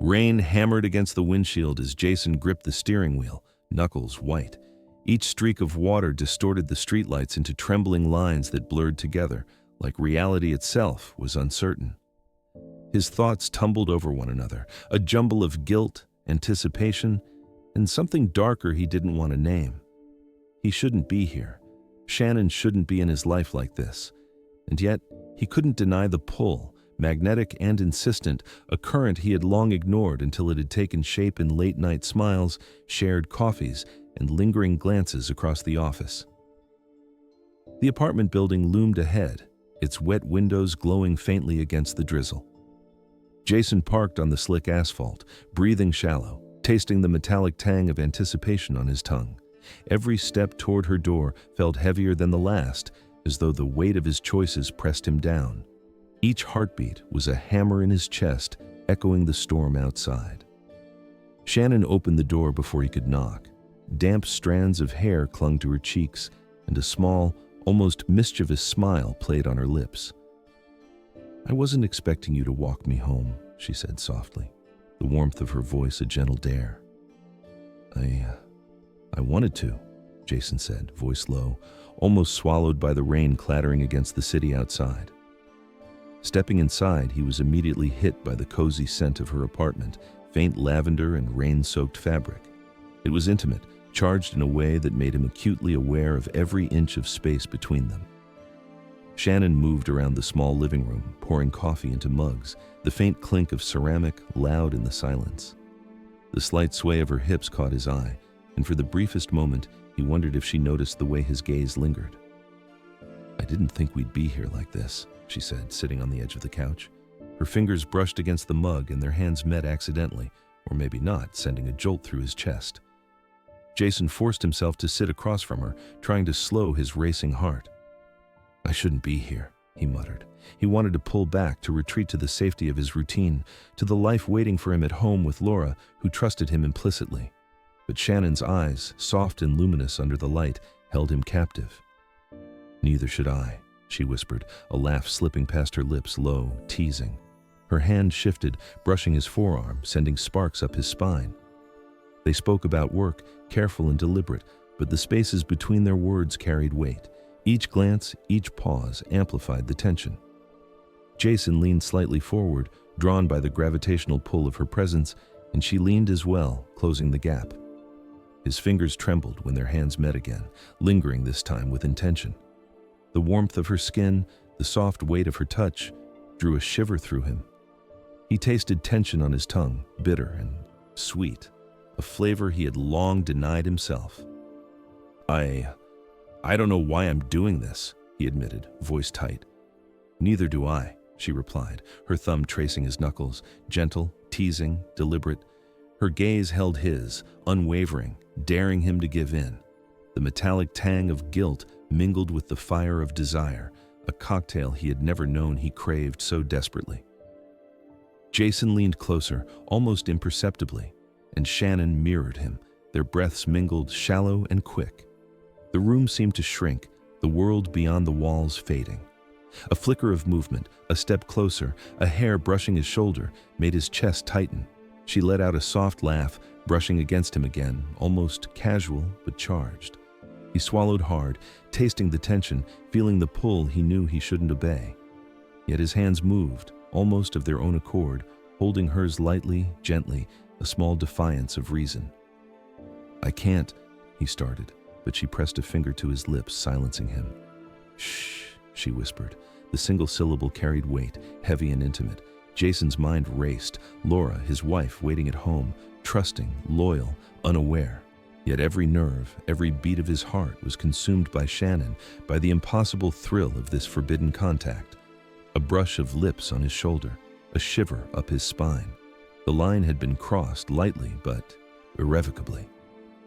Rain hammered against the windshield as Jason gripped the steering wheel, knuckles white. Each streak of water distorted the streetlights into trembling lines that blurred together, like reality itself was uncertain. His thoughts tumbled over one another, a jumble of guilt, anticipation, and something darker he didn't want to name. He shouldn't be here. Shannon shouldn't be in his life like this. And yet, he couldn't deny the pull, magnetic and insistent, a current he had long ignored until it had taken shape in late-night smiles, shared coffees, and lingering glances across the office. The apartment building loomed ahead, its wet windows glowing faintly against the drizzle. Jason parked on the slick asphalt, breathing shallow, tasting the metallic tang of anticipation on his tongue. Every step toward her door felt heavier than the last, as though the weight of his choices pressed him down. Each heartbeat was a hammer in his chest, echoing the storm outside. Shannon opened the door before he could knock. Damp strands of hair clung to her cheeks, and a small, almost mischievous smile played on her lips. "I wasn't expecting you to walk me home," she said softly, the warmth of her voice a gentle dare. I wanted to," Jason said, voice low, almost swallowed by the rain clattering against the city outside. Stepping inside, he was immediately hit by the cozy scent of her apartment, faint lavender and rain-soaked fabric. It was intimate, charged in a way that made him acutely aware of every inch of space between them. Shannon moved around the small living room, pouring coffee into mugs, the faint clink of ceramic loud in the silence. The slight sway of her hips caught his eye, and for the briefest moment, he wondered if she noticed the way his gaze lingered. "I didn't think we'd be here like this," she said, sitting on the edge of the couch. Her fingers brushed against the mug and their hands met accidentally, or maybe not, sending a jolt through his chest. Jason forced himself to sit across from her, trying to slow his racing heart. "I shouldn't be here," he muttered. He wanted to pull back, to retreat to the safety of his routine, to the life waiting for him at home with Laura, who trusted him implicitly. But Shannon's eyes, soft and luminous under the light, held him captive. "Neither should I," she whispered, a laugh slipping past her lips, low, teasing. Her hand shifted, brushing his forearm, sending sparks up his spine. They spoke about work, careful and deliberate, but the spaces between their words carried weight. Each glance, each pause amplified the tension. Jason leaned slightly forward, drawn by the gravitational pull of her presence, and she leaned as well, closing the gap. His fingers trembled when their hands met again, lingering this time with intention. The warmth of her skin, the soft weight of her touch, drew a shiver through him. He tasted tension on his tongue, bitter and sweet, a flavor he had long denied himself. I don't know why I'm doing this," he admitted, voice tight. "Neither do I," she replied, her thumb tracing his knuckles, gentle, teasing, deliberate. Her gaze held his, unwavering, daring him to give in. The metallic tang of guilt mingled with the fire of desire, a cocktail he had never known he craved so desperately. Jason leaned closer, almost imperceptibly, and Shannon mirrored him, their breaths mingled shallow and quick. The room seemed to shrink, the world beyond the walls fading. A flicker of movement, a step closer, a hair brushing his shoulder, made his chest tighten. She let out a soft laugh, brushing against him again, almost casual but charged. He swallowed hard, tasting the tension, feeling the pull he knew he shouldn't obey. Yet his hands moved, almost of their own accord, holding hers lightly, gently, a small defiance of reason. "I can't," he started, but she pressed a finger to his lips, silencing him. "Shh," she whispered. The single syllable carried weight, heavy and intimate. Jason's mind raced. Laura, his wife, waiting at home, trusting, loyal, unaware. Yet every nerve, every beat of his heart was consumed by Shannon, by the impossible thrill of this forbidden contact. A brush of lips on his shoulder, a shiver up his spine. The line had been crossed lightly, but irrevocably.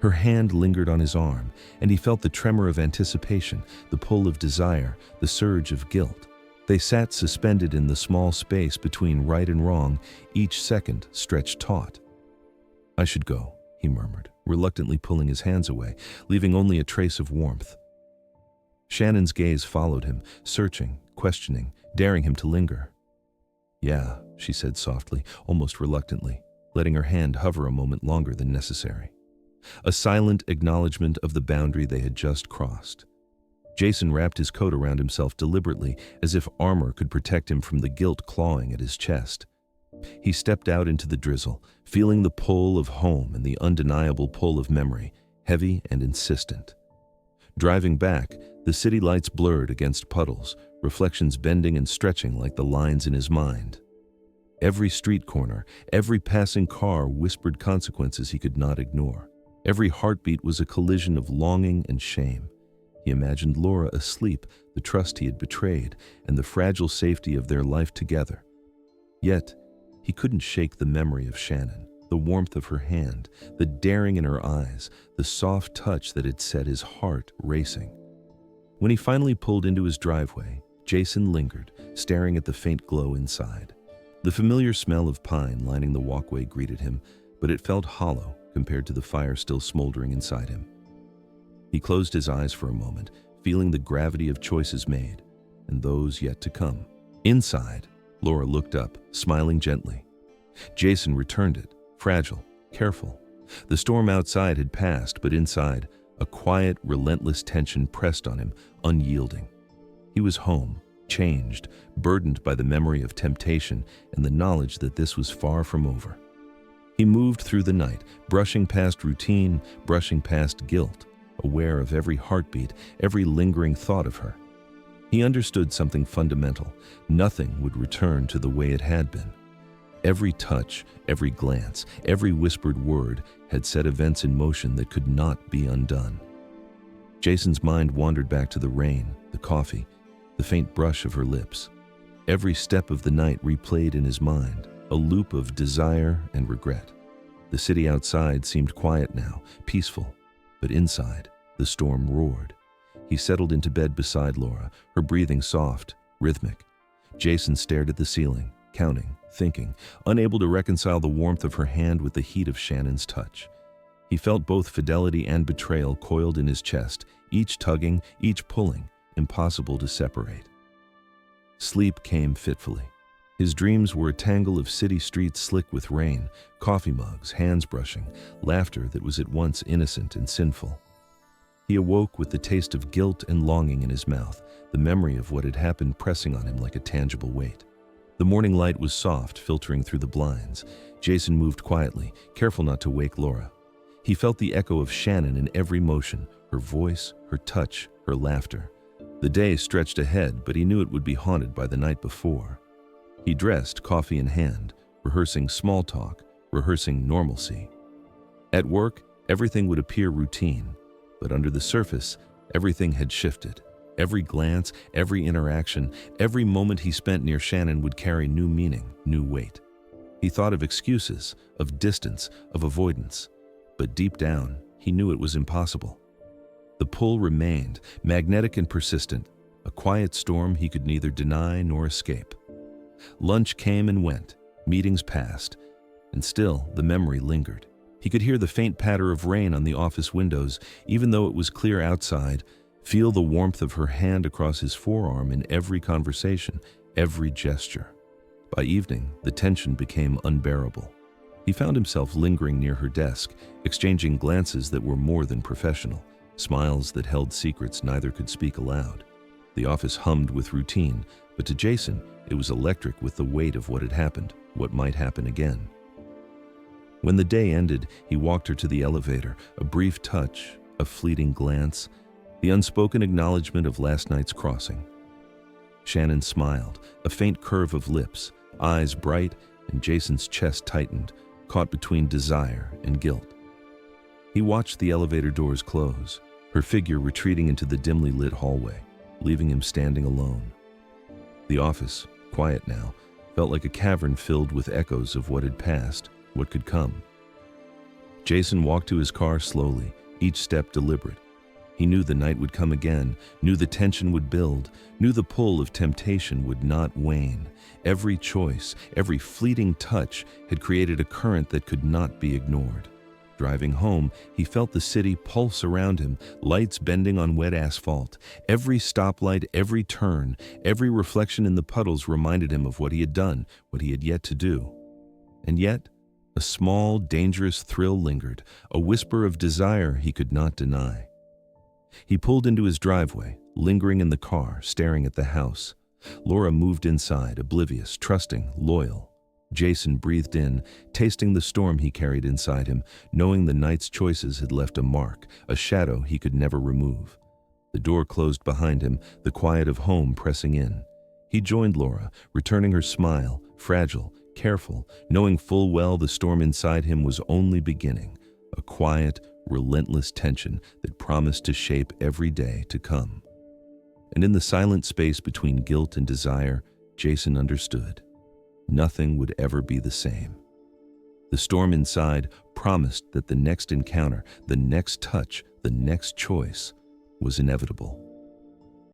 Her hand lingered on his arm, and he felt the tremor of anticipation, the pull of desire, the surge of guilt. They sat suspended in the small space between right and wrong, each second stretched taut. "I should go," he murmured, reluctantly pulling his hands away, leaving only a trace of warmth. Shannon's gaze followed him, searching, questioning, daring him to linger. "Yeah," she said softly, almost reluctantly. letting her hand hover a moment longer than necessary. A silent acknowledgement of the boundary they had just crossed. Jason wrapped his coat around himself deliberately, as if armor could protect him from the guilt clawing at his chest. He stepped out into the drizzle, feeling the pull of home and the undeniable pull of memory, heavy and insistent. Driving back, the city lights blurred against puddles, reflections bending and stretching like the lines in his mind. Every street corner, every passing car whispered consequences he could not ignore. Every heartbeat was a collision of longing and shame. He imagined Laura asleep, the trust he had betrayed, and the fragile safety of their life together. Yet, he couldn't shake the memory of Shannon, the warmth of her hand, the daring in her eyes, the soft touch that had set his heart racing. When he finally pulled into his driveway, Jason lingered, staring at the faint glow inside. The familiar smell of pine lining the walkway greeted him, but it felt hollow compared to the fire still smoldering inside him. He closed his eyes for a moment, feeling the gravity of choices made, and those yet to come. Inside, Laura looked up, smiling gently. Jason returned it, fragile, careful. The storm outside had passed, but inside, a quiet, relentless tension pressed on him, unyielding. He was home, changed, burdened by the memory of temptation and the knowledge that this was far from over. He moved through the night, brushing past routine, brushing past guilt, aware of every heartbeat, every lingering thought of her. He understood something fundamental. Nothing would return to the way it had been. Every touch, every glance, every whispered word had set events in motion that could not be undone. Jason's mind wandered back to the rain, the coffee, the faint brush of her lips. Every step of the night replayed in his mind, a loop of desire and regret. The city outside seemed quiet now, peaceful, but inside, the storm roared. He settled into bed beside Laura, her breathing soft, rhythmic. Jason stared at the ceiling, counting, thinking, unable to reconcile the warmth of her hand with the heat of Shannon's touch. He felt both fidelity and betrayal coiled in his chest, each tugging, each pulling, impossible to separate. Sleep came fitfully. His dreams were a tangle of city streets slick with rain, coffee mugs, hands brushing, laughter that was at once innocent and sinful. He awoke with the taste of guilt and longing in his mouth, the memory of what had happened pressing on him like a tangible weight. The morning light was soft, filtering through the blinds. Jason moved quietly, careful not to wake Laura. He felt the echo of Shannon in every motion, her voice, her touch, her laughter. The day stretched ahead, but he knew it would be haunted by the night before. He dressed, coffee in hand, rehearsing small talk, rehearsing normalcy. At work, everything would appear routine, but under the surface, everything had shifted. Every glance, every interaction, every moment he spent near Shannon would carry new meaning, new weight. He thought of excuses, of distance, of avoidance, but deep down, he knew it was impossible. The pull remained, magnetic and persistent, a quiet storm he could neither deny nor escape. Lunch came and went, meetings passed, and still the memory lingered. He could hear the faint patter of rain on the office windows, even though it was clear outside, feel the warmth of her hand across his forearm in every conversation, every gesture. By evening, the tension became unbearable. He found himself lingering near her desk, exchanging glances that were more than professional, smiles that held secrets neither could speak aloud. The office hummed with routine, but to Jason, it was electric with the weight of what had happened, what might happen again. When the day ended, he walked her to the elevator, a brief touch, a fleeting glance, the unspoken acknowledgement of last night's crossing. Shannon smiled, a faint curve of lips, eyes bright, and Jason's chest tightened, caught between desire and guilt. He watched the elevator doors close, her figure retreating into the dimly lit hallway, leaving him standing alone. The office, quiet now, felt like a cavern filled with echoes of what had passed, what could come. Jason walked to his car slowly, each step deliberate. He knew the night would come again, knew the tension would build, knew the pull of temptation would not wane. Every choice, every fleeting touch had created a current that could not be ignored. Driving home, he felt the city pulse around him, lights bending on wet asphalt. Every stoplight, every turn, every reflection in the puddles reminded him of what he had done, what he had yet to do. And yet, A small, dangerous thrill lingered, a whisper of desire he could not deny. He pulled into his driveway, lingering in the car, staring at the house. Laura moved inside, oblivious, trusting, loyal. Jason breathed in, tasting the storm he carried inside him, knowing the night's choices had left a mark, a shadow he could never remove. The door closed behind him, the quiet of home pressing in. He joined Laura, returning her smile, fragile, careful, knowing full well the storm inside him was only beginning, a quiet, relentless tension that promised to shape every day to come. And in the silent space between guilt and desire, Jason understood. Nothing would ever be the same. The storm inside promised that the next encounter, the next touch, the next choice was inevitable.